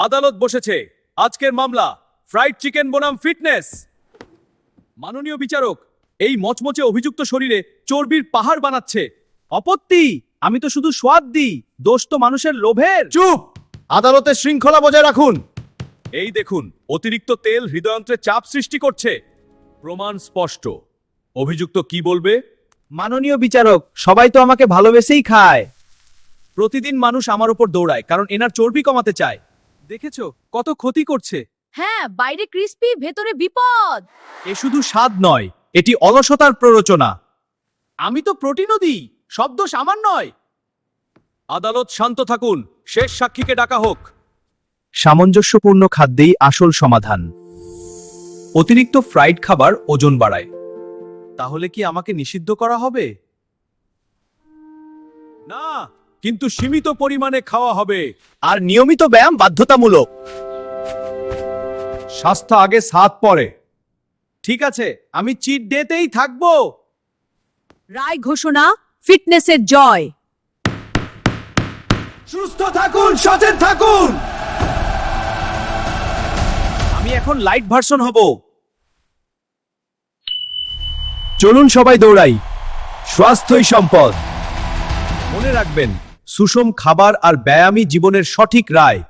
আদালত বসেছে। আজকের মামলা ফ্রাইড চিকেন বনাম ফিটনেস। মাননীয় বিচারক, এই মচমচে অভিযুক্ত শরীরে চর্বির পাহাড় বানাচ্ছে। আপত্তি, আমি তো শুধু স্বাদ দিই, দোষ তো মানুষের লোভের। চুপ! আদালতের শৃঙ্খলা বজায় রাখুন। এই দেখুন, অতিরিক্ত তেল হৃদয়ন্ত্রে চাপ সৃষ্টি করছে। প্রমাণ স্পষ্ট। অভিযুক্ত কি বলবে? মাননীয় বিচারক, সবাই তো আমাকে ভালোবেসেই খায়। প্রতিদিন মানুষ আমার উপর দৌড়ায় কারণ এনার চর্বি কমাতে চায়। দেখেছো কত ক্ষতি করছে? হ্যাঁ, বাইরে ক্রিস্পি, ভেতরে বিপদ। এ শুধু স্বাদ নয়, এটি অলসতার প্ররোচনা। আমি তো প্রোটিনও দিই, সব দোষ আমার নয়। আদালত শান্ত থাকুন। শেষ সাক্ষীকে ডাকা হোক। সামঞ্জস্যপূর্ণ খাদ্যেই আসল সমাধান। অতিরিক্ত ফ্রাইড খাবার ওজন বাড়ায়। তাহলে কি আমাকে নিষিদ্ধ করা হবে? না, কিন্তু সীমিত পরিমাণে খাওয়া হবে। আর নিয়মিত ব্যায়াম বাধ্যতামূলক। স্বাস্থ্য আগে, স্বাদ পরে। ঠিক আছে, আমি চিট ডেতেই থাকবো। রায় ঘোষণা, ফিটনেসের জয়। সুস্থ থাকুন, সচেতন থাকুন। আমি এখন লাইট ভার্সন হব। চলুন সবাই দৌড়াই। স্বাস্থ্যই সম্পদ। মনে রাখবেন, সুষম খাবার আর ব্যায়ামই জীবনের সঠিক রায়।